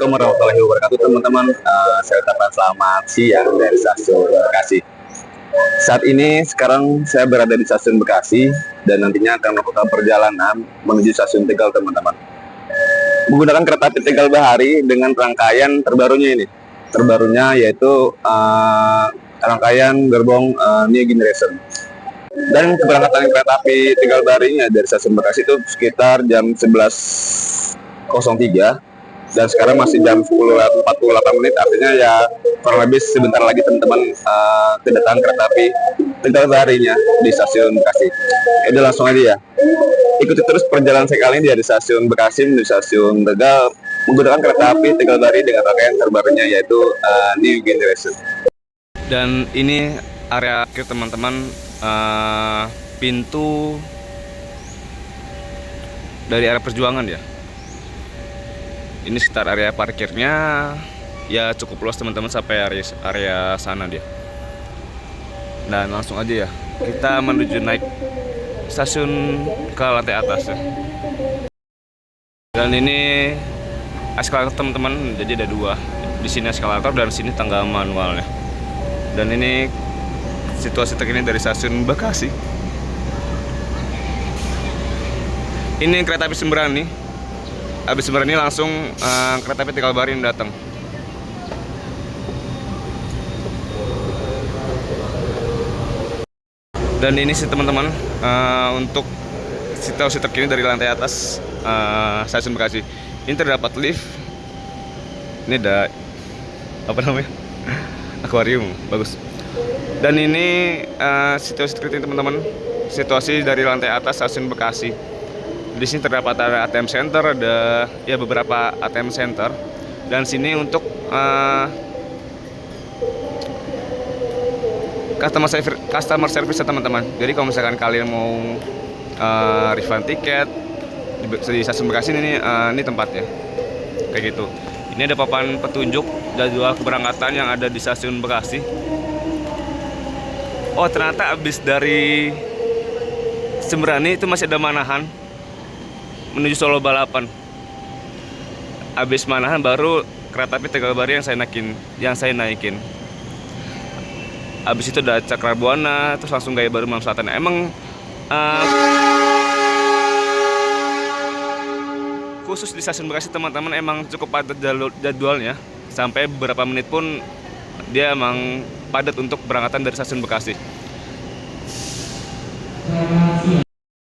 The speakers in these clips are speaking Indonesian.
Assalamualaikum warahmatullahi wabarakatuh teman-teman. Saya ucapkan selamat siang dari stasiun Bekasi. Saat ini sekarang saya berada di stasiun Bekasi dan nantinya akan melakukan perjalanan menuju stasiun Tegal teman-teman. Menggunakan kereta api Tegal Bahari dengan rangkaian terbarunya ini. Terbarunya yaitu rangkaian gerbong New Generation. Dan keberangkatan kereta api Tegal Bahari dari stasiun Bekasi itu sekitar jam 11.03 dan sekarang masih jam 10.48 menit, artinya ya kurang lebih sebentar lagi teman-teman kedatangan kereta api Tegal Baharinya di stasiun Bekasi. Udah langsung aja ya, ikuti terus perjalanan saya kali ini dari stasiun Bekasi menuju stasiun Tegal menggunakan kereta api Tegal Bahari dengan rangkaian terbarunya yaitu New Generation. Dan ini area akhir teman-teman, pintu dari area perjuangan ya. Ini sekitar area parkirnya ya cukup luas teman-teman, sampai area sana dia. Dan langsung aja ya, kita menuju naik stasiun ke lantai atas ya. Dan ini eskalator teman-teman, jadi ada dua. Di sini eskalator dan sini tangga manualnya. Dan ini situasi terkini dari stasiun Bekasi. Ini kereta api Sembrani. Habis Sembrani langsung kereta api Tegal Bahari yang datang. Dan ini sih teman-teman, untuk situasi terkini dari lantai atas stasiun Bekasi. Ini terdapat lift. Ini ada apa namanya? Akuarium, bagus. Dan ini situasi terkini teman-teman, situasi dari lantai atas stasiun Bekasi. Di sini terdapat ada ATM Center, ada ya beberapa ATM Center. Dan sini untuk customer service teman-teman. Jadi kalau misalkan kalian mau refund tiket di stasiun Bekasi ini tempatnya. Kayak gitu. Ini ada papan petunjuk jadwal keberangkatan yang ada di stasiun Bekasi. Oh, ternyata abis dari Sembrani itu masih ada Manahan menuju Solo Balapan. Abis Manahan baru kereta api Tegal Bahari yang saya naikin. Abis itu ada Cakrabuana, terus langsung Gaya Baru Malam Selatan. Emang khusus di stasiun Bekasi teman-teman emang cukup padat jadwalnya. Sampai beberapa menit pun dia emang padat untuk berangkatan dari stasiun Bekasi.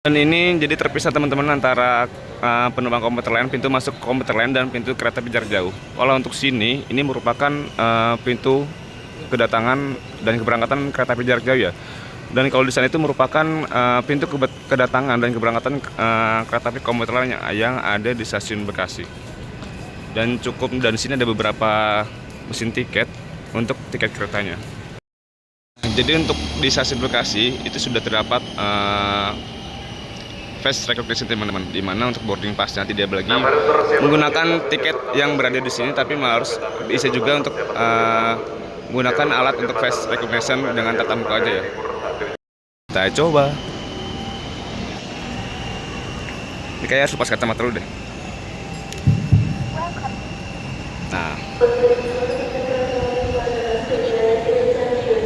Dan ini jadi terpisah teman-teman antara penumpang komuter lain, pintu masuk komuter lain dan pintu kereta api jarak jauh. Kalau untuk sini, ini merupakan pintu kedatangan dan keberangkatan kereta api jarak jauh ya. Dan kalau di sana itu merupakan pintu kedatangan dan keberangkatan kereta api komuter lain yang ada di stasiun Bekasi. Dan di sini ada beberapa mesin tiket untuk tiket keretanya. Jadi untuk di stasiun Bekasi itu sudah terdapat face recognition teman-teman, di mana untuk boarding pass nanti dia lagi menggunakan tiket yang berada di sini, tapi harus bisa juga untuk menggunakan alat untuk face recognition dengan tatap muka aja ya. Kita coba. Ini kayak harus pas kacamata dulu deh. Nah.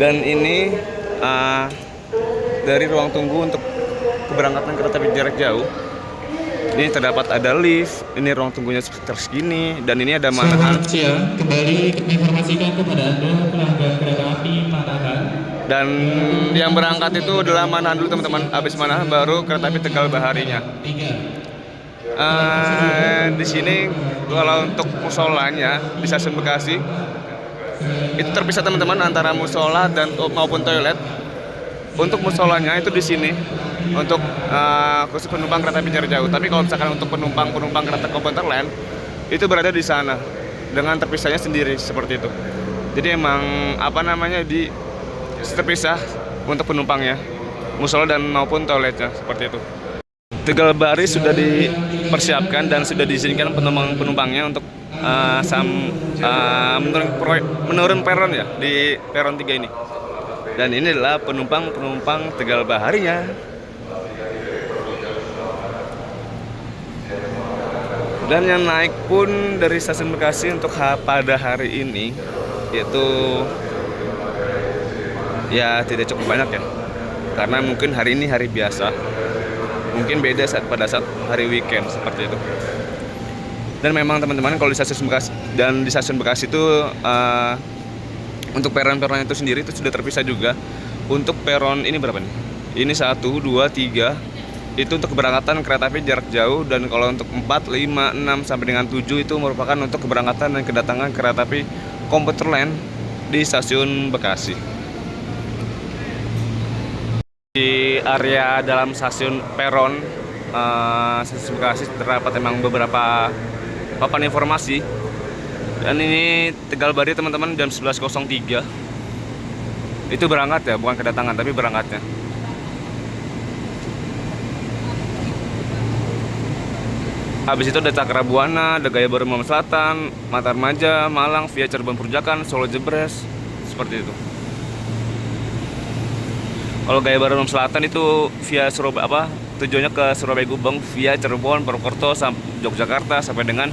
Dan ini dari ruang tunggu untuk keberangkatan kereta api jarak jauh. Ini terdapat ada lift, ini ruang tunggunya sekitar segini, dan ini ada Manahan. Selamat siang, kembali informasikan kepada Anda pelanggan kereta api Manahan. Dan yang berangkat itu adalah Manahan dulu teman-teman. Habis Manahan baru kereta api Tegal Baharinya. Di sini kalau untuk musolanya di stasiun Bekasi itu terpisah teman-teman antara musola dan maupun toilet. Untuk musolanya itu di sini untuk khusus penumpang kereta api jarak jauh. Tapi kalau misalkan untuk penumpang kereta komuter lain itu berada di sana dengan terpisahnya sendiri seperti itu. Jadi emang terpisah untuk penumpangnya, musola dan maupun toiletnya seperti itu. Tegal Bahari sudah dipersiapkan dan sudah diizinkan penumpangnya untuk menurun peron ya di peron 3 ini. Dan ini adalah penumpang Tegal Baharinya. Dan yang naik pun dari stasiun Bekasi untuk pada hari ini itu ya tidak cukup banyak ya, karena mungkin hari ini hari biasa, mungkin beda pada saat hari weekend seperti itu. Dan memang teman-teman kalau di stasiun Bekasi itu untuk peron-peron itu sendiri itu sudah terpisah juga. Untuk peron ini berapa nih? Ini 1, 2, 3 itu untuk keberangkatan kereta api jarak jauh, dan kalau untuk 4, 5, 6 sampai dengan 7 itu merupakan untuk keberangkatan dan kedatangan kereta api komuter lain di stasiun Bekasi. Di area dalam stasiun peron stasiun Bekasi terdapat memang beberapa papan informasi. Dan ini Tegal Bari teman-teman, jam 11.03 itu berangkat ya, bukan kedatangan tapi berangkatnya. Habis itu ada Cakrabuana, ada Gaya Baru Malam Selatan, Matarmaja, Malang via Cirebon Purjakan, Solo Jebres, seperti itu. Kalau Gaya Baru Malam Selatan itu via Surabaya, tujuannya ke Surabaya Gubeng via Cirebon, Purwokerto, Yogyakarta sampai dengan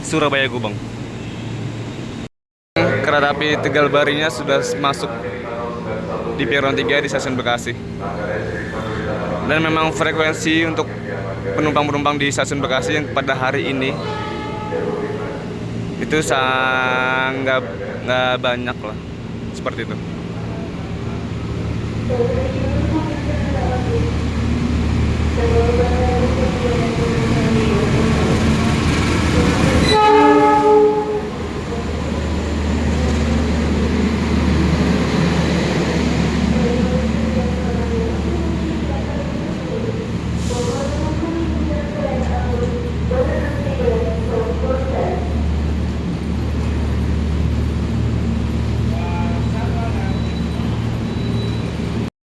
Surabaya Gubeng. Kereta api Tegal Barinya sudah masuk di peron 3 di stasiun Bekasi. Dan memang frekuensi untuk penumpang-penumpang di stasiun Bekasi yang pada hari ini itu sangat nggak banyak lah, seperti itu.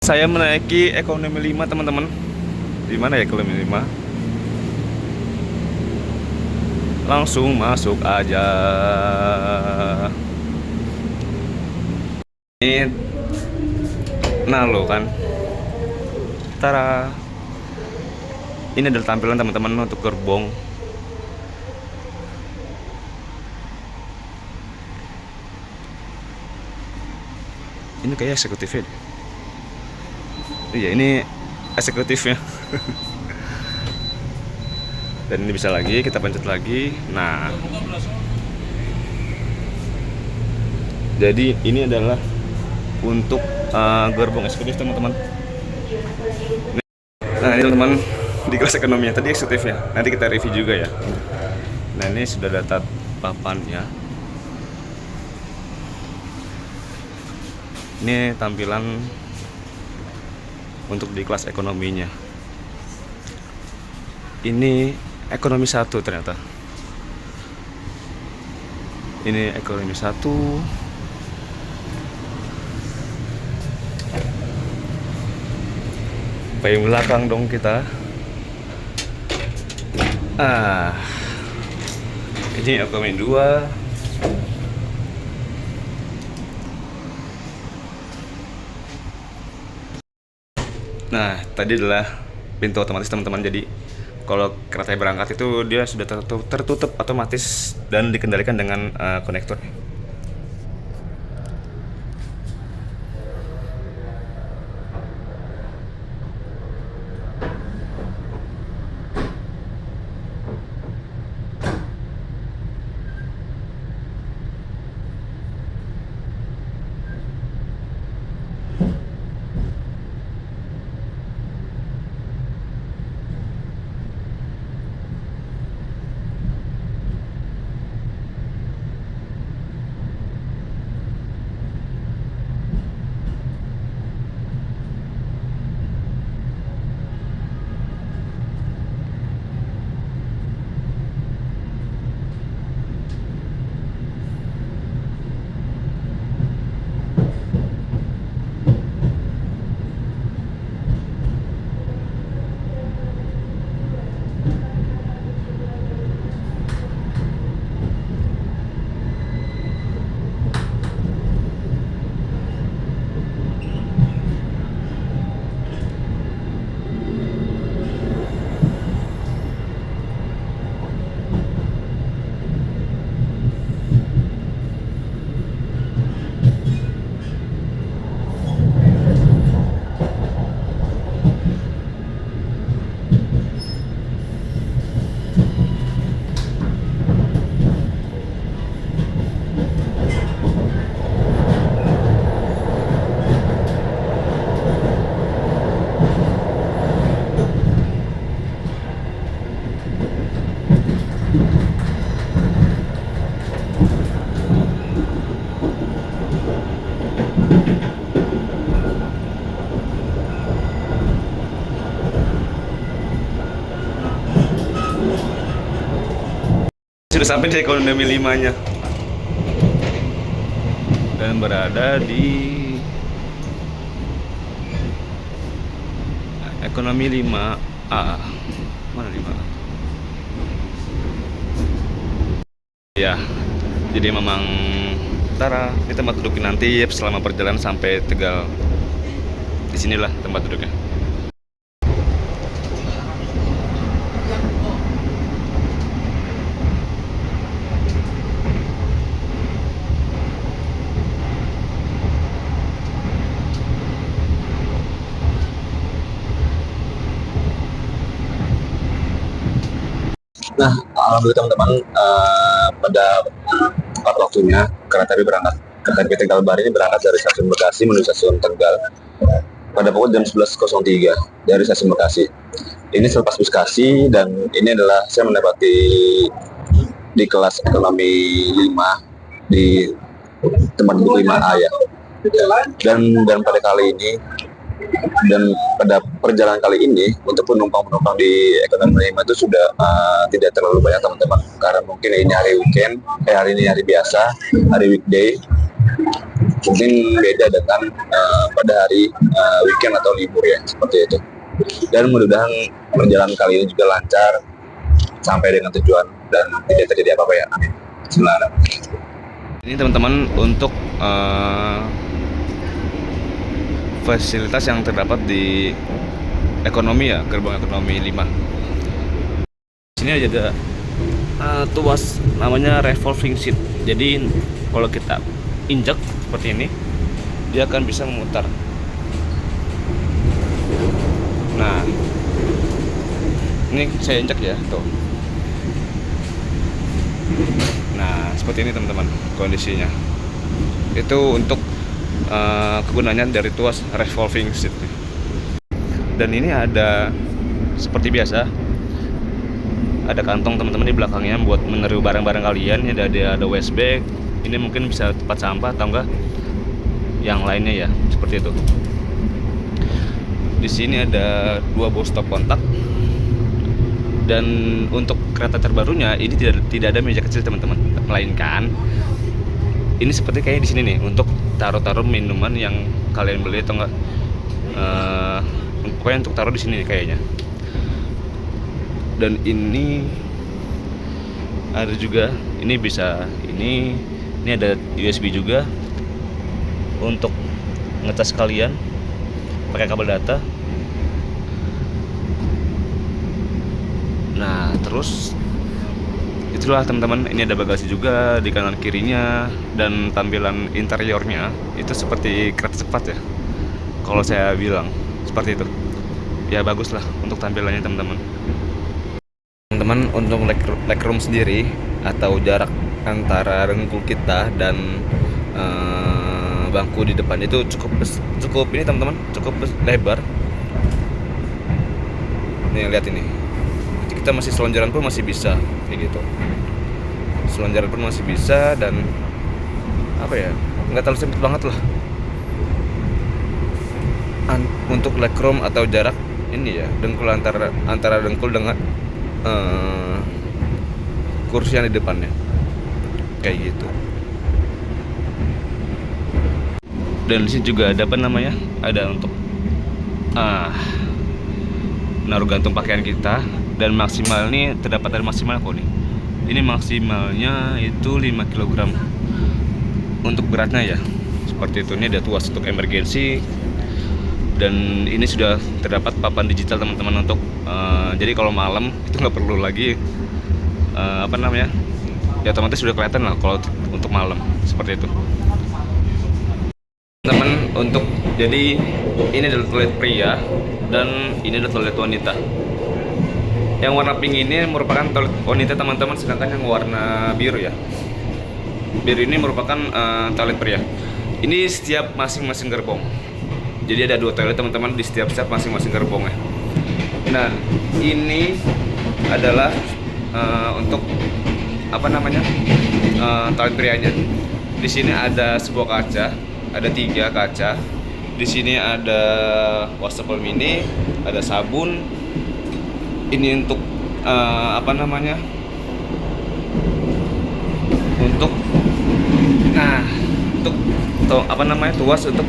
Saya menaiki ekonomi 5 teman-teman. Di mana ya ekonomi 5? Langsung masuk aja. Ini Nalo kan. Tara. Ini adalah tampilan teman-teman untuk gerbong. Ini kayak eksekutifnya. Iya, ini eksekutifnya. Dan ini bisa lagi, kita pencet lagi. Nah, jadi ini adalah untuk gerbong eksekutif teman-teman. Nah ini teman-teman di kelas ekonominya, tadi eksekutifnya. Nanti kita review juga ya. Nah ini sudah data papannya. Ini tampilan untuk di kelas ekonominya. Ini ekonomi 1 ternyata. Ini ekonomi 1. Payung belakang dong kita. Ini ekonomi 2. Nah, tadi adalah pintu otomatis teman-teman. Jadi kalau kereta berangkat itu dia sudah tertutup otomatis dan dikendalikan dengan konektor. sudah sampai di ekonomi 5-nya dan berada di ekonomi 5A. Mana 5A? Ya, jadi memang Tara, ini tempat duduknya nanti selama perjalanan sampai Tegal. Disinilah tempat duduknya. Nah, alhamdulillah teman-teman, pada tepat waktunya kereta api berangkat. Kereta api Tegal Bahari ini berangkat dari stasiun Bekasi menuju stasiun Tegal pada pukul jam 11.03 dari stasiun Bekasi. Ini selepas Bekasi dan ini adalah saya mendapati di kelas ekonomi 5 di tempat duduk 5A ya. Dan pada kali ini dan pada perjalanan kali ini untuk penumpang-penumpang di ekonomi 5 itu sudah tidak terlalu banyak teman-teman, karena mungkin ini hari weekend, hari ini hari biasa, hari weekday, mungkin beda dengan pada hari weekend atau libur ya, seperti itu. Dan mudah-mudahan perjalanan kali ini juga lancar sampai dengan tujuan dan tidak terjadi apa-apa ya, amin. Bismillahirrahmanirrahim. Ini teman-teman untuk fasilitas yang terdapat di ekonomi ya, gerbang ekonomi 5. Sini ada tuas namanya revolving seat. Jadi kalau kita injak seperti ini, dia akan bisa memutar. Nah, ini saya injak ya, tuh. Nah, seperti ini teman-teman kondisinya. Itu untuk kegunaannya dari tuas revolving seat. Dan ini ada seperti biasa, ada kantong teman-teman di belakangnya buat menaruh barang-barang kalian. Ini ada waste bag. Ini mungkin bisa tempat sampah atau enggak yang lainnya ya, seperti itu. Di sini ada 2 buah stop kontak. Dan untuk kereta terbarunya ini tidak ada meja kecil teman-teman, melainkan ini seperti kayak di sini nih untuk taruh-taruh minuman yang kalian beli atau enggak, pokoknya untuk taruh di sini kayaknya. Dan ini ada juga, ini bisa ini ada USB juga untuk ngecas kalian pakai kabel data. Nah, terus itulah teman-teman, ini ada bagasi juga di kanan kirinya, dan tampilan interiornya itu seperti kereta cepat ya, kalau saya bilang seperti itu ya. Bagus lah untuk tampilannya teman-teman. Teman-teman, untuk legroom sendiri atau jarak antara dengkul kita dan bangku di depan itu cukup ini teman-teman, cukup lebar. Nih lihat ini, kita masih selonjoran pun masih bisa kayak gitu. Selonjoran pun masih bisa, dan apa ya, nggak terlalu sempit banget lah. Untuk legroom atau jarak ini ya, dengkul antara dengkul dengan kursi yang di depannya kayak gitu. Dan di sini juga ada apa namanya, ada untuk menaruh gantung pakaian kita. Dan maksimal ini terdapat dari maksimal kok nih. Ini maksimalnya itu 5 kg untuk beratnya ya, seperti itu. Ini ada tuas untuk emergensi, dan ini sudah terdapat papan digital teman-teman untuk jadi kalau malam itu nggak perlu lagi apa namanya ya, otomatis sudah kelihatan lah kalau untuk malam, seperti itu teman. Untuk jadi ini adalah toilet pria dan ini adalah toilet wanita. Yang warna pink ini merupakan toilet wanita teman-teman, sedangkan yang warna biru ya, biru ini merupakan toilet pria. Ini setiap masing-masing gerbong. Jadi ada 2 toilet teman-teman di setiap masing-masing gerbongnya. Nah, ini adalah untuk apa namanya toilet prianya. Di sini ada sebuah kaca, ada 3 kaca. Di sini ada wastafel mini, ada sabun. Ini untuk apa namanya untuk nah untuk apa namanya, tuas untuk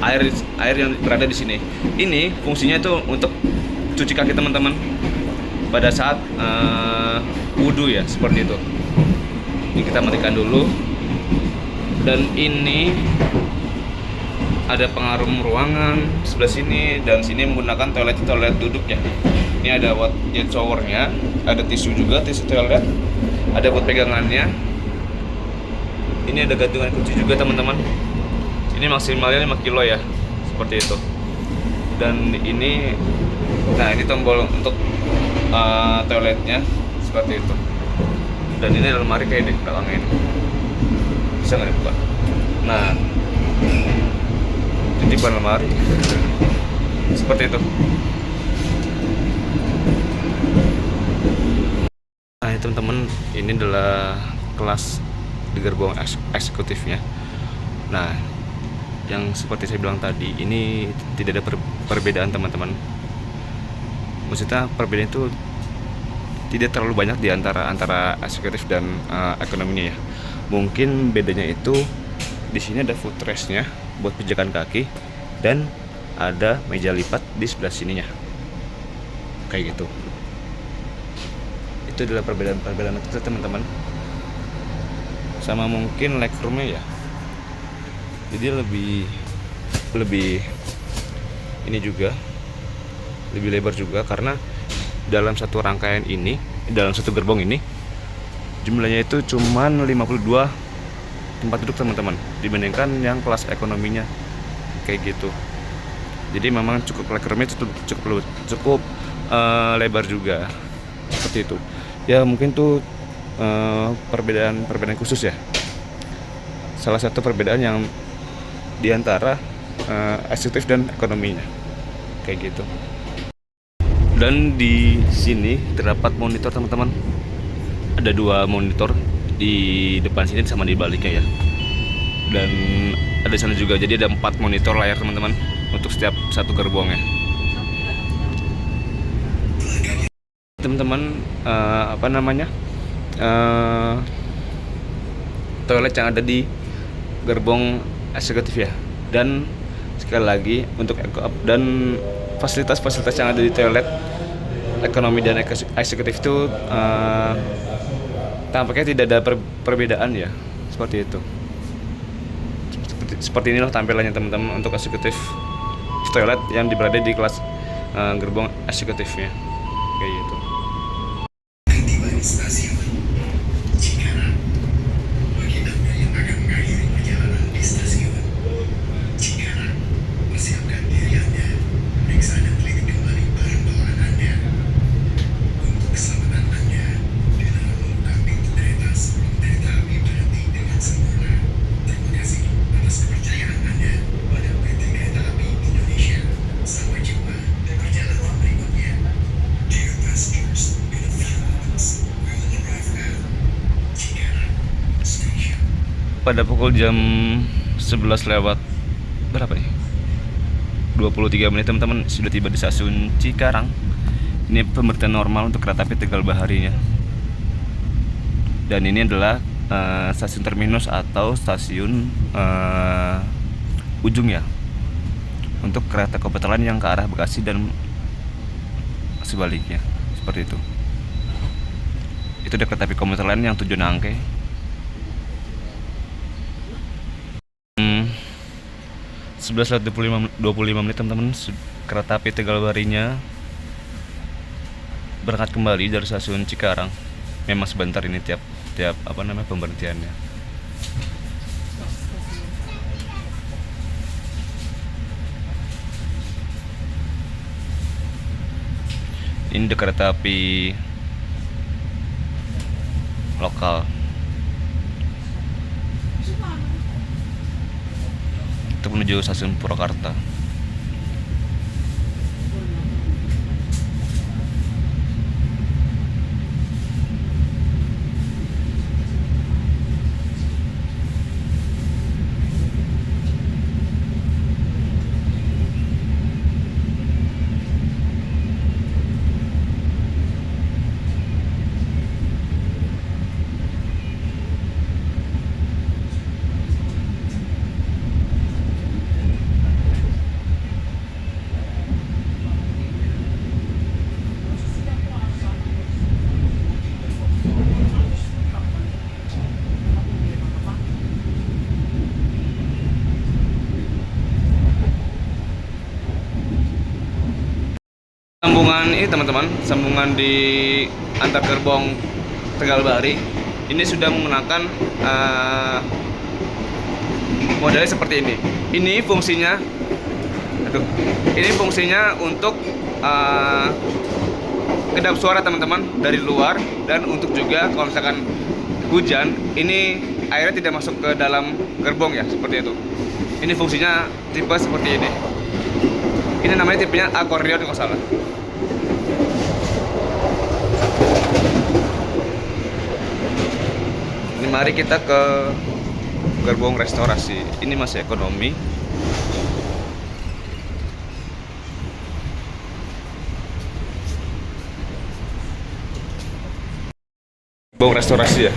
air yang berada di sini. Ini fungsinya itu untuk cuci kaki teman-teman pada saat wudhu ya, seperti itu. Ini kita matikan dulu. Dan ini ada pengarum ruangan sebelah sini, dan sini menggunakan toilet duduk ya. Ini ada jet showernya, ada tisu juga, tisu toilet, ada buat pegangannya. Ini ada gantungan kunci juga teman-teman. Ini maksimalnya 5 kilo ya, seperti itu. Dan ini, nah ini tombol untuk toiletnya, seperti itu. Dan ini lemari kayak di belakangnya ini, bisa nggak dibuka? Nah, titipan lemari seperti itu. Nah ini teman-teman, ini adalah kelas di gerbong eksekutifnya. Nah, yang seperti saya bilang tadi, ini tidak ada perbedaan teman-teman. Maksudnya perbedaan itu tidak terlalu banyak di antara eksekutif dan ekonominya ya. Mungkin bedanya itu di sini ada footrest-nya buat pijakan kaki, dan ada meja lipat di sebelah sininya. Kayak gitu. Itu adalah perbedaan itu teman-teman. Sama mungkin legroom-nya ya. Jadi lebih ini juga lebih lebar juga, karena dalam satu rangkaian ini, dalam satu gerbong ini jumlahnya itu cuman 52 tempat duduk teman-teman, dibandingkan yang kelas ekonominya kayak gitu. Jadi memang cukup legroomnya cukup lebar juga, seperti itu ya. Mungkin tuh perbedaan khusus ya, salah satu perbedaan yang diantara eksekutif dan ekonominya kayak gitu. Dan di sini terdapat monitor teman-teman, ada 2 monitor di depan sini sama di baliknya ya, dan ada di sana juga. Jadi ada 4 monitor layar teman-teman untuk setiap satu gerbongnya. Teman-teman, apa namanya, toilet yang ada di gerbong eksekutif ya. Dan sekali lagi untuk dan fasilitas-fasilitas yang ada di toilet ekonomi dan eksekutif itu tampaknya tidak ada perbedaan ya, seperti itu. Seperti inilah tampilannya teman-teman untuk eksekutif toilet yang berada di kelas gerbong eksekutifnya kayak gitu. Pada pukul jam 11 lewat berapa nih? 23 menit teman-teman, sudah tiba di stasiun Cikarang. Ini pemberhentian normal untuk kereta api Tegal Baharinya. Dan ini adalah stasiun terminus atau stasiun ujung ya, untuk kereta komuter lain yang ke arah Bekasi dan sebaliknya, seperti itu. Itu ada kereta api komuter lain yang tujuan Angke. 11.25 menit teman-teman, kereta api Tegal Baharinya berangkat kembali dari stasiun Cikarang. Memang sebentar ini tiap apa namanya pemberhentiannya. Ini di kereta api lokal untuk menuju stasiun Purwakarta. Sambungan ini teman-teman, sambungan di antar gerbong Tegal Bari ini sudah menggunakan modelnya seperti ini. Ini fungsinya, ini fungsinya untuk kedap suara teman-teman dari luar, dan untuk juga kalau misalkan hujan ini airnya tidak masuk ke dalam gerbong ya, seperti itu. Ini fungsinya tipe seperti ini. Ini namanya tipenya akordeon kalau salah. Ini mari kita ke gerbong restorasi. Ini masih ekonomi. Gerbong restorasi ya.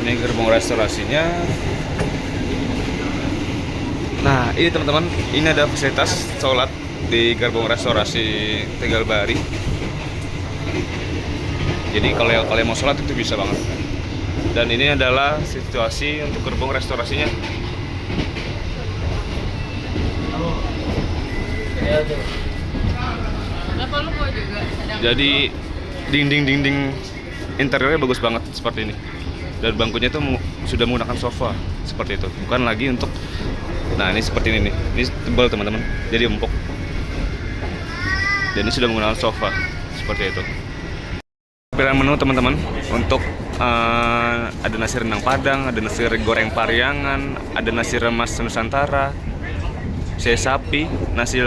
Ini gerbong restorasinya. Nah, ini teman-teman, ini ada fasilitas sholat di gerbong restorasi Tegal Bari. Jadi kalau yang mau sholat itu bisa banget. Dan ini adalah situasi untuk gerbong restorasinya. Jadi dinding interiornya bagus banget seperti ini. Dan bangkunya itu sudah menggunakan sofa seperti itu, bukan lagi untuk. Nah, ini seperti ini nih. Ini tebal teman-teman, jadi empuk. Dan ini sudah menggunakan sofa seperti itu. Pilihan menu teman-teman untuk ada nasi rendang Padang, ada nasi goreng Pariangan, ada nasi remas Nusantara, saya sapi, nasi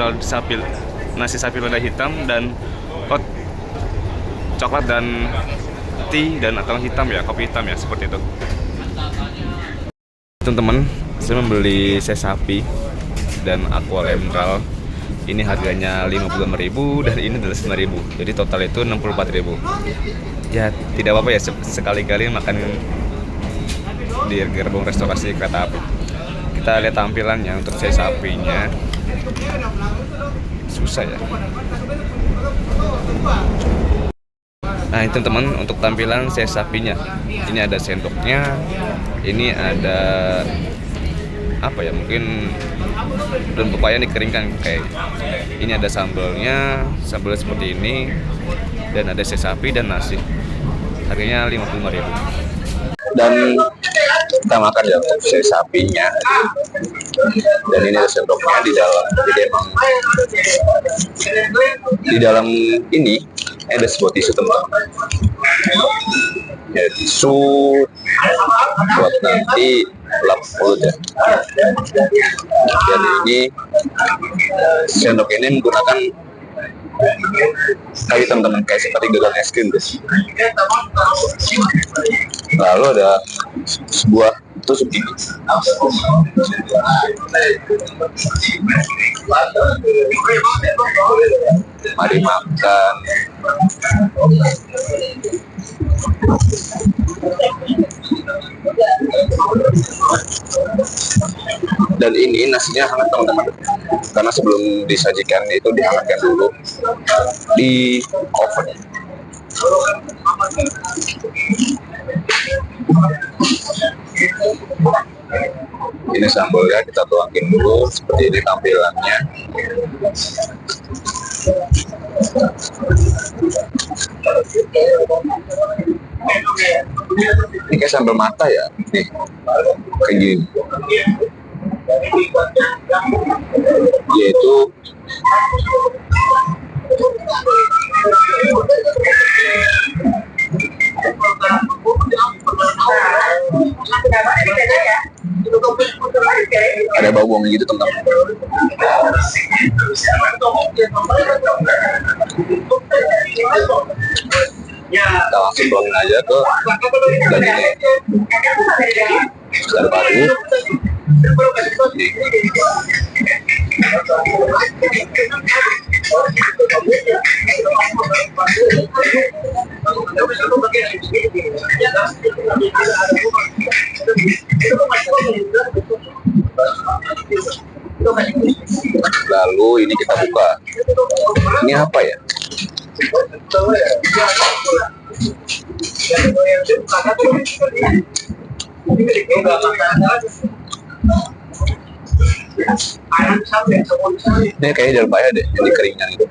sapi lada hitam, dan hot coklat dan tea dan atau hitam ya, kopi hitam ya, seperti itu. Teman-teman, saya membeli saya sapi dan aqua emerald. Ini harganya 55.000 dan ini adalah 9.000. Jadi total itu 64.000. Ya tidak apa-apa ya, sekali-kali makan di gerbong restorasi kereta api. Kita lihat tampilannya untuk saya sapinya. Susah ya. Nah, itu teman untuk tampilan saya sapinya. Ini ada sendoknya. Ini ada apa ya, mungkin daun pepaya dikeringkan kayak ini. Ada sambalnya seperti ini, dan ada ses sapi dan nasi. Harganya 55.000. Dan kita makan ya ses sapinya, dan ini ada sendoknya di dalam. Jadi emang di dalam ini ada sebuah tisu teman-teman. Ya, tisu buat nanti lap mulut ya. Dan ini sendok ini menggunakan kayu teman-teman, kayak seperti gagang es krim guys. Lalu ada sebuah tusuk gigi. Mari makan. Dan ini nasinya hangat teman-teman, karena sebelum disajikan itu dihangatkan dulu di oven. Ini sambalnya kita tuangin dulu, seperti ini tampilannya. Ini kayak sambal mata ya, nih kayak gini. Yaitu ada bawang gitu teman-teman. Kita langsung tuangin aja ke dagingnya. Ada padu. Lalu ini kita buka. Ini apa ya? Ini kayaknya dalam bahaya deh, jadi keringan gitu.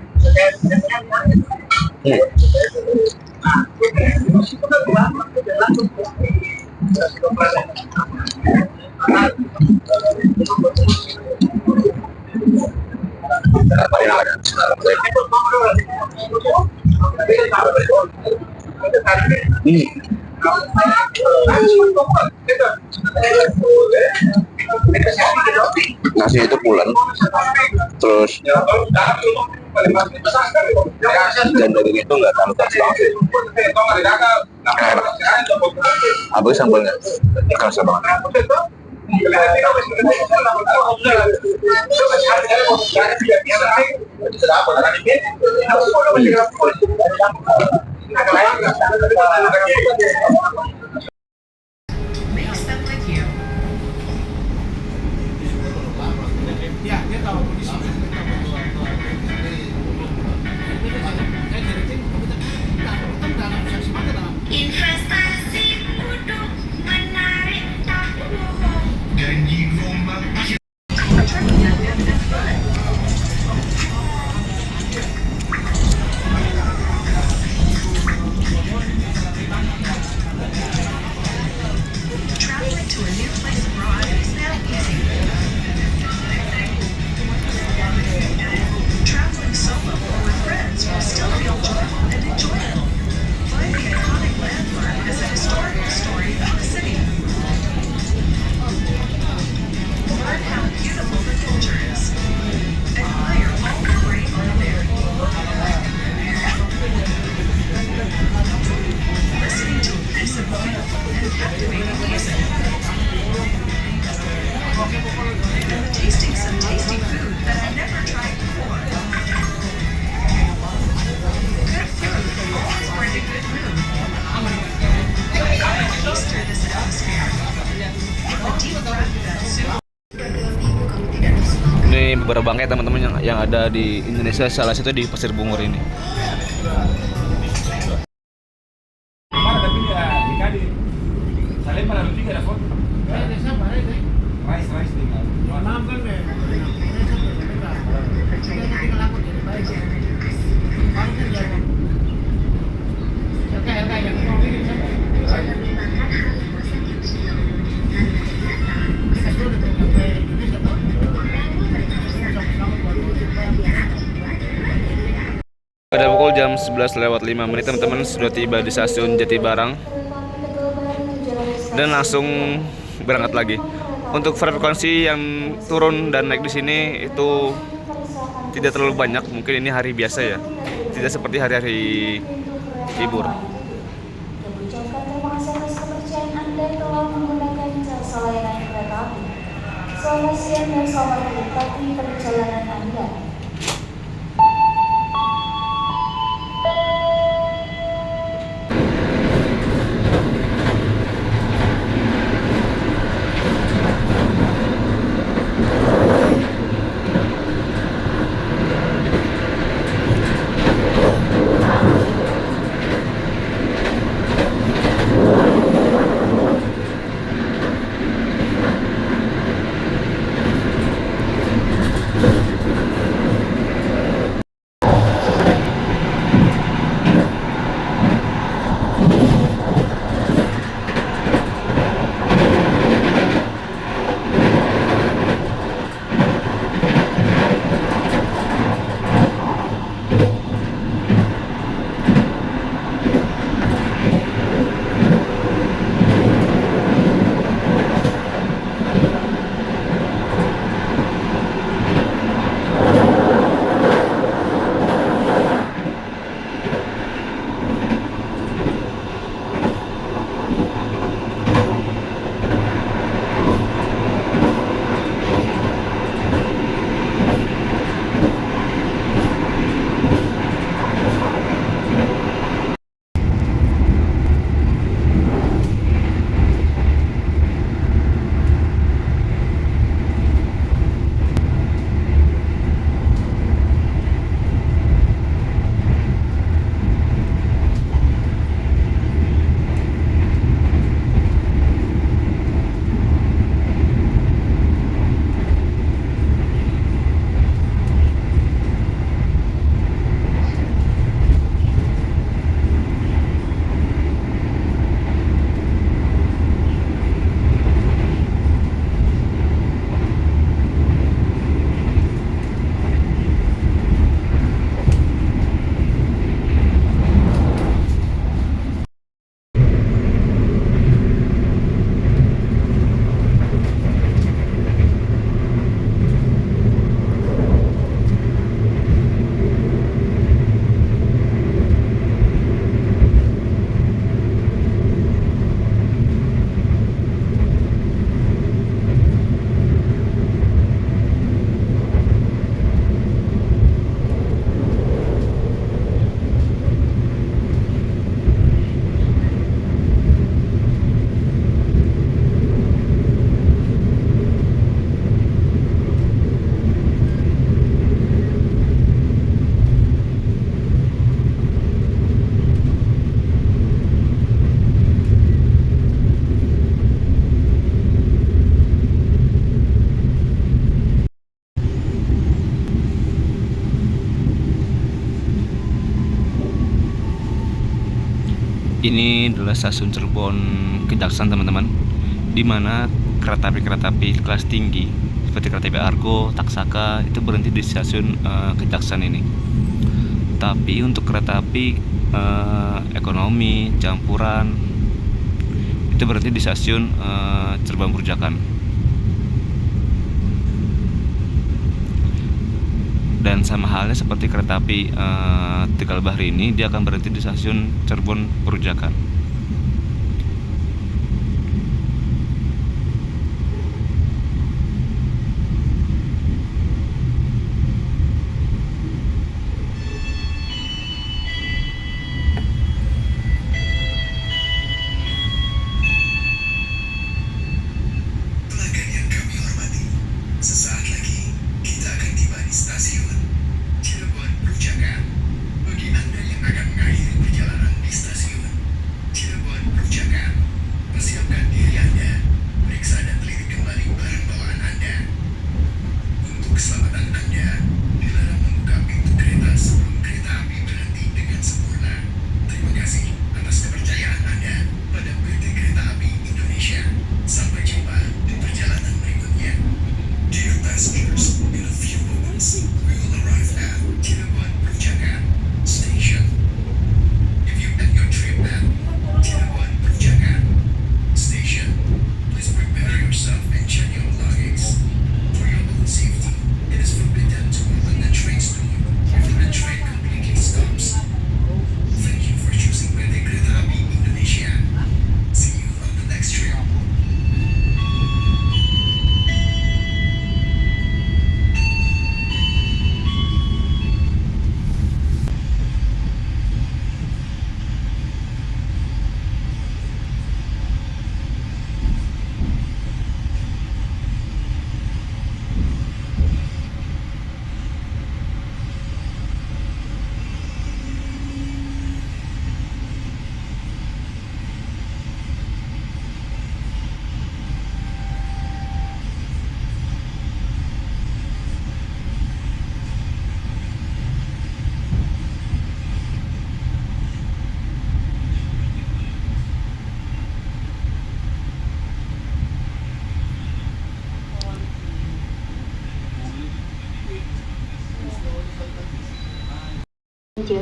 Paling ada. Nasinya itu pulen, terus dan daging itu nggak terlalu keras banget. Enak. Apalagi sambalnya kerasa banget. Makes them with you. Investasi kudu menarik tahu. Traveling to a new place abroad is now easy. Traveling solo or with friends will still feel joyful and enjoyable. Find the iconic landmark as a historical story of the city. Learn how beautiful the culture is. Admire all the great art there. Listening to a piece of beautiful and captivating music. And tasting some tasty food that I've never tried before. Good food always bring a good mood. Taste this atmosphere. In the deep breath that soup. Ini beberapa bangkai teman-teman yang ada di Indonesia, salah satu di Pasir Bungur ini. Pada pukul jam 11:05 teman-teman sudah tiba di stasiun Jatibarang dan langsung berangkat lagi. Untuk frekuensi yang turun dan naik di sini itu tidak terlalu banyak, mungkin ini hari biasa ya, tidak seperti hari-hari libur. Ucapkan terima kasih atas kepercayaan Anda telah menggunakan jasa layanan kereta api. Selamat siang dan selamat menikmati perjalanan Anda. Ini adalah stasiun Cirebon Kejaksaan teman-teman, di mana kereta api kelas tinggi seperti kereta api Argo, Taksaka itu berhenti di stasiun Kejaksaan ini. Tapi untuk kereta api ekonomi campuran itu berhenti di stasiun Cirebon Perujakan. Dan sama halnya seperti kereta api Tegal Bahri ini, dia akan berhenti di stasiun Cirebon Perujakan. Pelanggan yang kami hormati, sesaat lagi kita akan tiba di stasiun Cirebon Perujakan. Bagi Anda yang akan mengakhiri perjalanan di stasiun Cirebon Perujakan, persiapkan diri Anda, periksa dan teliti kembali barang bawaan Anda. Untuk keselamatan Anda, dilarang membuka pintu kereta sebelum kereta api berhenti dengan sempurna. Terima kasih atas kepercayaan Anda pada PT Kereta Api Indonesia. Sampai jumpa di perjalanan berikutnya. Dear passengers, in a few moments, we will arrive at Cirebon Perujakan Station. If you end your trip at Cirebon Perujakan Station, please prepare yourself and check your belongings. For your own safety, it is forbidden to open the train's door before the train completely stops. Thank you for choosing PT Kereta Api Indonesia. See you on the next trip.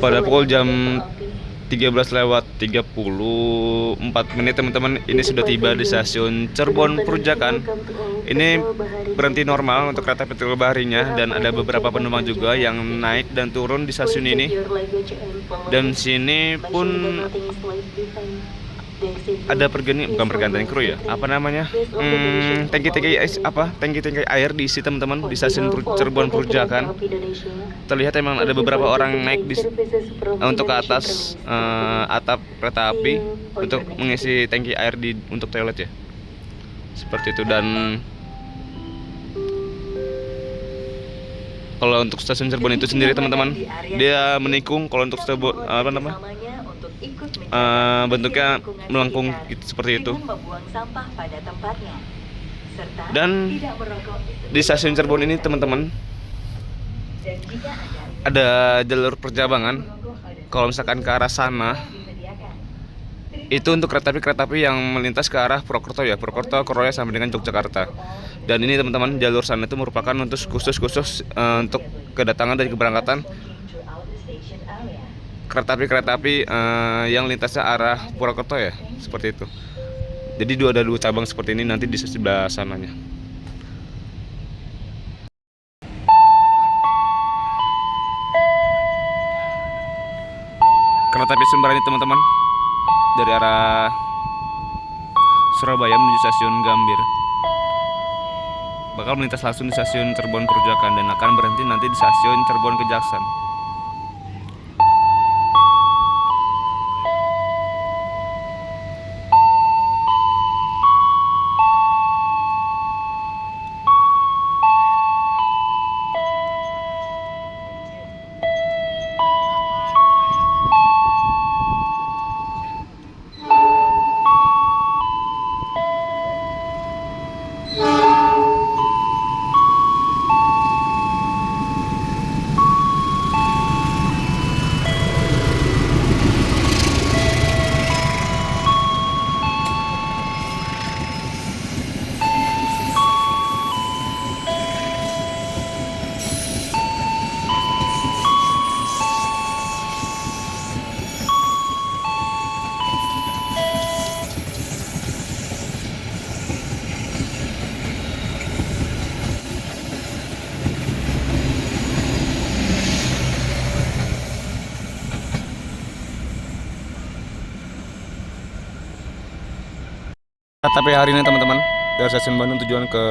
Pada pukul jam 13:34 teman-teman, ini sudah tiba di stasiun Cirebon Perujakan. Ini berhenti normal untuk kereta api Tegal Bahrinya, dan ada beberapa penumpang juga yang naik dan turun di stasiun ini. Dan sini pun ada bukan pergantian kru ya, apa namanya, tangki-tangki air diisi teman-teman di stasiun Cirebon Perujakan. Terlihat memang ada beberapa orang naik untuk ke atas atap kereta api untuk mengisi tangki air untuk toilet ya, seperti itu. Dan kalau untuk stasiun Cirebon itu sendiri teman-teman, dia menikung. Kalau untuk bentuknya melengkung gitu, seperti itu. Dan di stasiun Cirebon ini teman-teman ada jalur percabangan. Kalau misalkan ke arah sana itu untuk kereta api yang melintas ke arah Purwokerto ya, Purwokerto, Koroya sampai dengan Yogyakarta. Dan ini teman-teman, jalur sana itu merupakan untuk khusus untuk kedatangan dan keberangkatan kereta api yang lintasnya arah Purwokerto ya, seperti itu. Jadi ada dua cabang seperti ini nanti di sebelah sananya. Kereta api Sumber ini teman-teman dari arah Surabaya menuju stasiun Gambir bakal melintas langsung di stasiun Cirebon Perujakan dan akan berhenti nanti di stasiun Cirebon Kejaksaan. kereta api hari ini teman-teman dari stasiun Bandung tujuan ke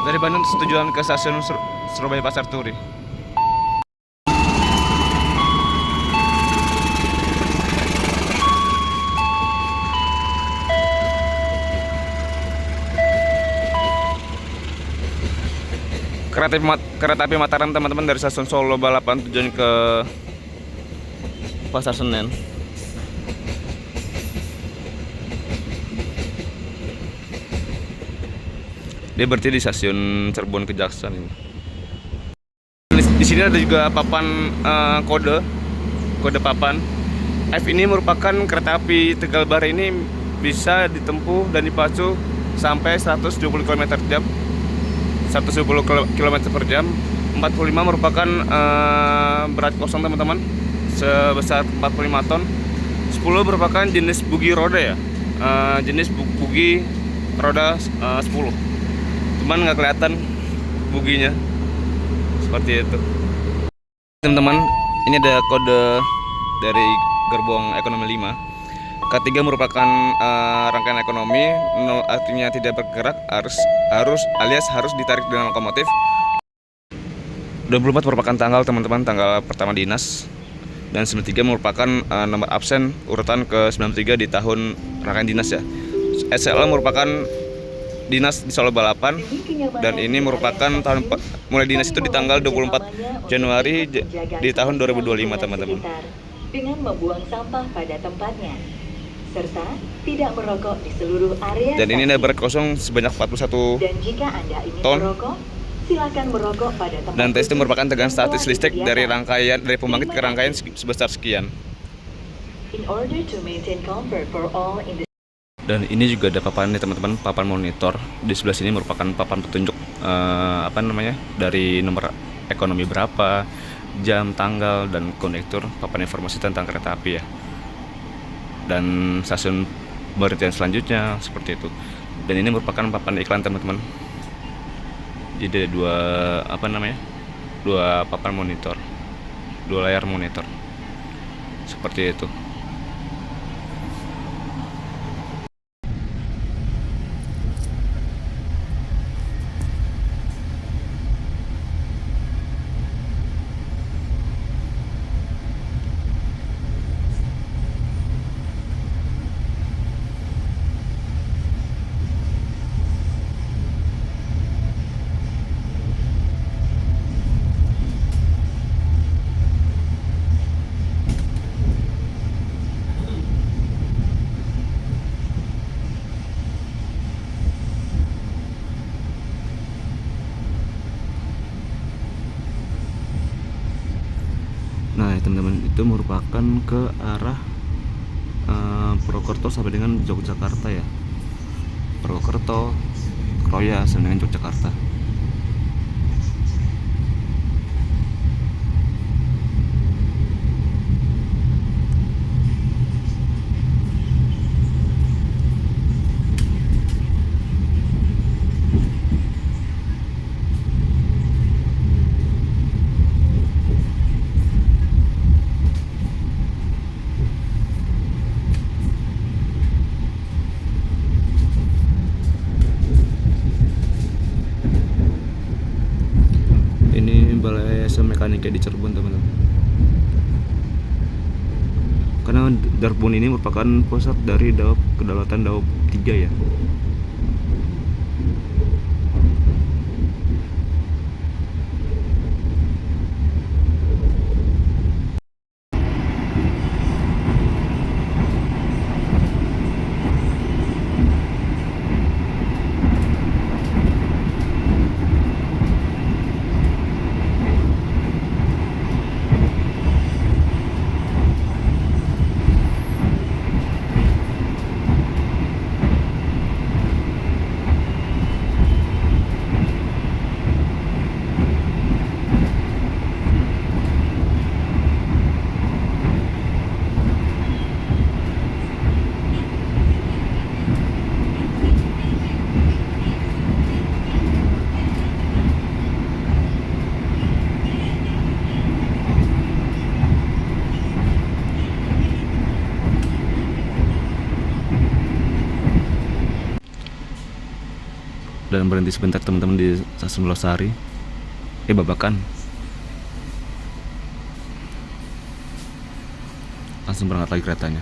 dari Bandung tujuan ke stasiun Surabaya Pasar Turi. Kereta api Mataram teman-teman dari stasiun Solo Balapan tujuan ke Pasar Senen. Dia berhenti di stasiun Cirebon Kejaksan ini. Di sini ada juga papan kode papan. F ini merupakan kereta api Tegal Bara ini bisa ditempuh dan dipacu sampai 120 km/jam. 120 km per jam. 45 merupakan berat kosong teman-teman sebesar 45 ton. 10 merupakan jenis bugi roda ya, jenis bugi roda 10. Cuman nggak kelihatan buginya seperti itu teman-teman. Ini ada kode dari gerbong ekonomi 5. K3 merupakan rangkaian ekonomi, 0 artinya tidak bergerak, harus ditarik dengan lokomotif. 24 merupakan tanggal teman-teman, tanggal pertama dinas. Dan 93 merupakan nomor absen urutan ke 93 di tahun rangkaian dinas ya. SLA merupakan dinas di Solo Balapan, dan ini merupakan tahun mulai dinas itu di tanggal 24 Januari di tahun 2025 teman-teman. Dengan membuang sampah pada tempatnya, serta tidak merokok di seluruh area. Dan ini ada berat kosong sebanyak 41 Dan jika Anda ingin ton. merokok, silakan merokok pada tempat. Dan tes itu merupakan tegangan statis sesuai listrik dari disediakan. pembangkit ke rangkaian sebesar sekian. In order to maintain comfort for all in the Dan ini juga ada papan nih teman-teman, papan monitor. Di sebelah sini merupakan papan petunjuk dari nomor ekonomi berapa, jam, tanggal, dan konektor, papan informasi tentang kereta api ya. Dan stasiun pemberhentian selanjutnya seperti itu. Dan ini merupakan papan iklan teman-teman. Jadi ada dua papan monitor, 2 layar monitor seperti itu. Nah teman-teman, itu merupakan ke arah Purwokerto sampai dengan Yogyakarta ya. Purwokerto, Kroya sampai dengan Yogyakarta. Balai Mekanika di Cirebon teman-teman. Karena Darbun ini merupakan pusat dari kedaulatan Daob 3 ya. dan berhenti sebentar teman-teman di stasiun Losari. Babakan. Langsung berangkat lagi keretanya.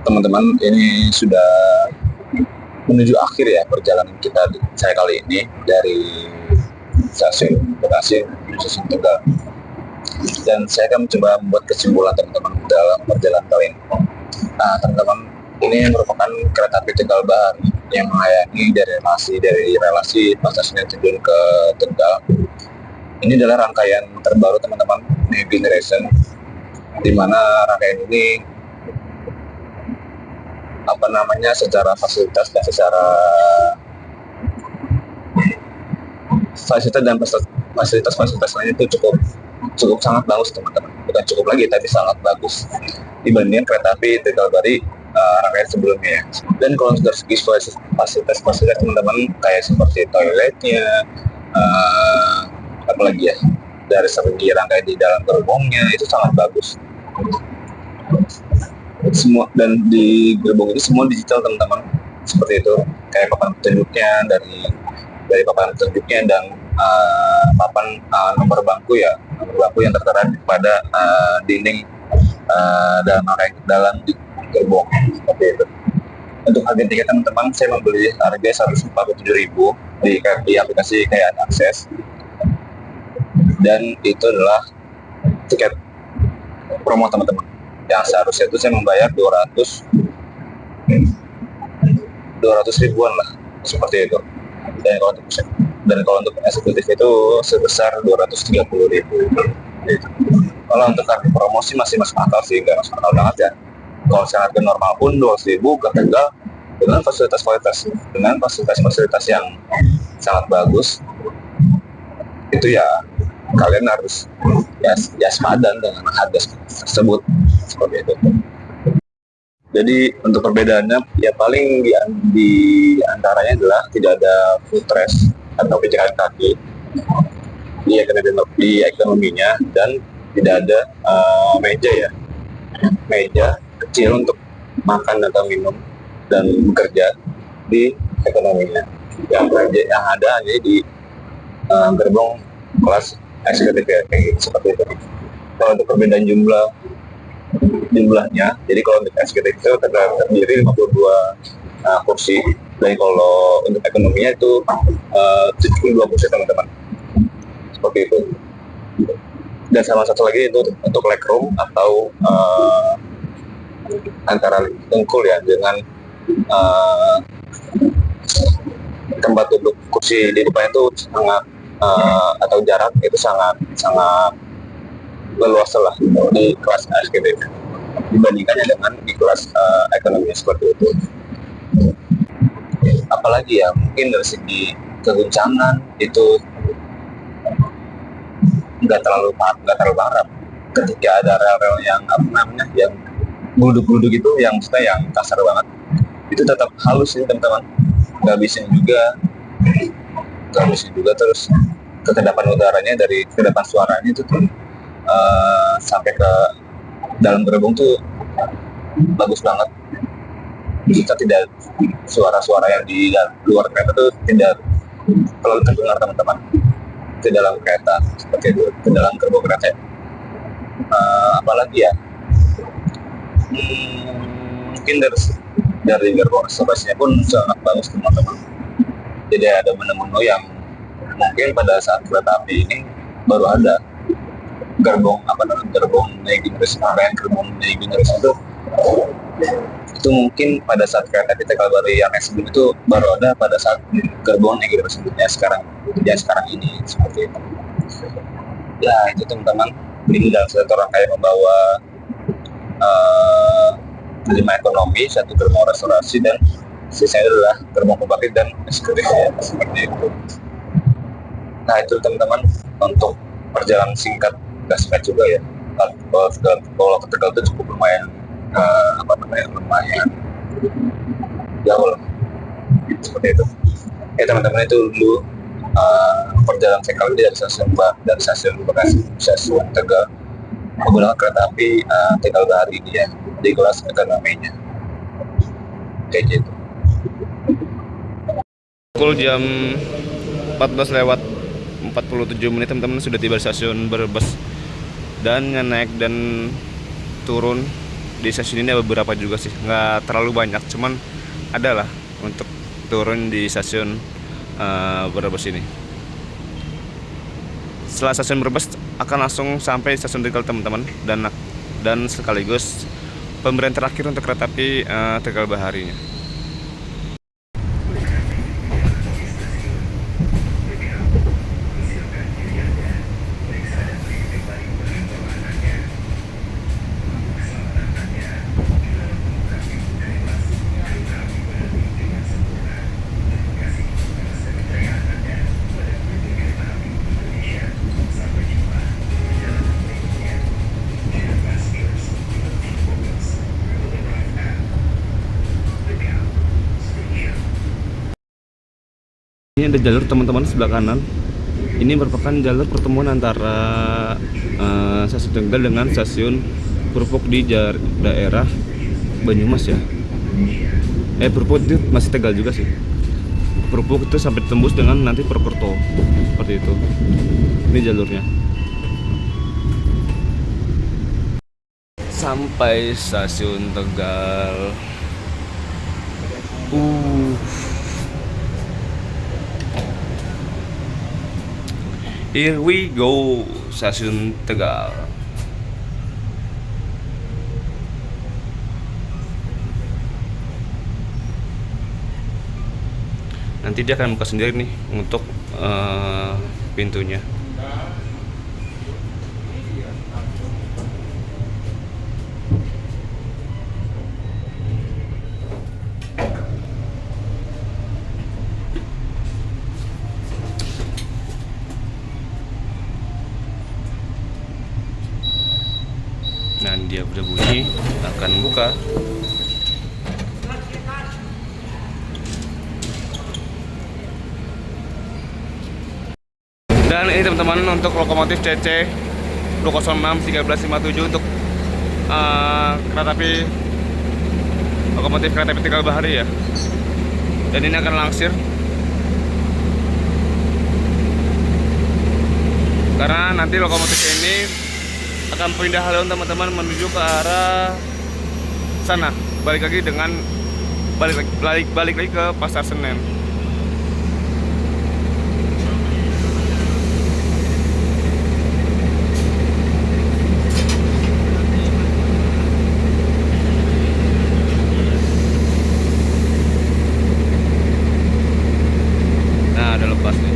Teman-teman, ini sudah menuju akhir ya perjalanan kita saya kali ini dari stasiun Bekasi menuju stasiun Tegal. Dan saya akan mencoba membuat kesimpulan teman-teman dalam perjalanan kali ini. Nah, teman-teman, ini merupakan kereta api Tegal Bahar yang melayani dari relasi stasiun Stasiun ke Tegal. Ini adalah rangkaian terbaru teman-teman, New Generation, di mana rangkaian ini secara fasilitas dan fasilitas lainnya itu cukup sangat bagus teman-teman. Bukan cukup lagi tapi sangat bagus dibandingkan kereta api Tegal Bari rangkaian sebelumnya. Dan kalau dari segi fasilitas teman-teman kayak seperti toiletnya, eh, apalagi ya, dari segi rangkaian di dalam gerbongnya itu sangat bagus semua, dan di gerbong ini semua digital teman-teman, seperti itu, kayak papan petunjuknya, dari papan petunjuknya dan papan nomor bangku yang tertera pada dinding dalam gerbong, seperti itu. Untuk harga tiket teman-teman, saya membeli harga 147.000 di aplikasi kayak Akses, dan itu adalah tiket promo teman-teman. Yang seharusnya itu saya membayar 200 ribuan lah, seperti itu. Dan kalau untuk eksekutif itu sebesar 230.000. Kalau untuk harga promosi masih masuk akal sih, nggak masuk akal banget ya. Kalau harga normal pun 200.000 ke Tegal dengan fasilitas yang sangat bagus, itu ya kalian harus ya sepadan dengan harga tersebut, seperti itu. Jadi untuk perbedaannya ya paling di antaranya adalah tidak ada footrest atau pijakan kaki di ekonominya, dan tidak ada meja kecil untuk makan atau minum dan bekerja di ekonominya. Yang ada hanya di gerbong kelas eksekutif ya, kayak gitu, seperti itu. Kalau untuk perbedaan jumlahnya, jadi kalau untuk eksekutif itu terdiri 52 kursi, dan kalau untuk ekonominya itu 72 kursi teman-teman, seperti itu. Dan sama satu lagi itu untuk legroom atau antara dengkul ya, dengan tempat duduk kursi di depan itu sangat atau jarak itu sangat leluasa lah di kelas eksekutif dibandingkannya dengan di kelas ekonomi, seperti itu. Apalagi ya, mungkin dari segi keguncangan itu nggak terlalu parah ketika ada rel-rel yang yang gulung-gulung gitu, yang maksudnya yang kasar banget, itu tetap halus sih teman-teman, nggak bising juga, terus kekedapan udaranya dari kekedapan suaranya itu tuh sampai ke dalam gerbong tuh bagus banget. Kita tidak, suara-suara yang di luar kereta tuh tidak terlalu terdengar teman-teman ke dalam kereta, seperti itu, ke dalam gerbong kereta. Apalagi ya, mungkin dari gerbong reservasinya pun sangat bagus teman-teman. Jadi ada menu-menu yang mungkin pada saat kereta api ini baru ada. Gerbong naik generasi itu mungkin pada saat kereta api Tegal baru yang sebelum itu baru ada pada saat gerbong naik generasi sekarang ini, seperti itu. Ya itu teman-teman, ini dalam satu rangkaian membawa 5 ekonomi, 1 gerbong restorasi, dan sisanya adalah gerbong kompaktif dan eksekutif ya, seperti itu. Nah itu teman-teman untuk perjalanan singkat, gak singkat juga ya. Kalau ke Tegal itu cukup lumayan lumayan jauh lah, seperti itu. Ya teman-teman, itu dulu perjalanan saya kali dari stasiun Bekasi, stasiun Tegal, menggunakan kereta api Tegal Bahari ini ya, di kelas ekonominya, kayak gitu. Pukul jam 14:47 teman-teman sudah tiba di stasiun Brebes, dan naik dan turun di stasiun ini ada beberapa juga sih, nggak terlalu banyak, cuman ada lah untuk turun di stasiun Brebes ini. Setelah stasiun Brebes akan langsung sampai stasiun Tegal teman-teman, dan sekaligus pemberian terakhir untuk kereta api Tegal Baharinya. Ini ada jalur teman-teman sebelah kanan Ini merupakan jalur pertemuan antara stasiun Tegal dengan stasiun Purpok di daerah Banyumas ya. Purpok itu masih Tegal juga sih. Purpok itu sampai tembus dengan nanti Purwokerto, seperti itu. Ini jalurnya. Sampai stasiun Tegal. Here we go, stasiun Tegal. Nanti dia akan buka sendiri nih untuk pintunya. Nah, dia udah bunyi, akan buka. Dan ini teman-teman untuk lokomotif CC 206-1357 untuk kereta api lokomotif kereta api Tegal Bahari ya. Dan ini akan langsir karena nanti lokomotif ini akan pindah haluan teman-teman menuju ke arah sana, balik lagi ke Pasar Senen. Nah, ada lepas nih.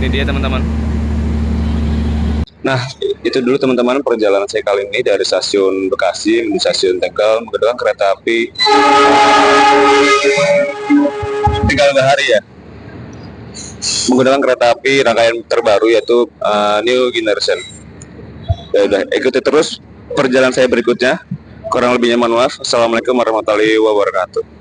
Ini dia teman-teman. Nah, itu dulu teman-teman perjalanan saya kali ini dari stasiun Bekasi menuju stasiun Tegal menggunakan kereta api Tegal Bahari ya. Menggunakan kereta api rangkaian terbaru yaitu New Generation. Ya udah, ikuti terus perjalanan saya berikutnya. Kurang lebihnya mohon maaf. Assalamualaikum warahmatullahi wabarakatuh.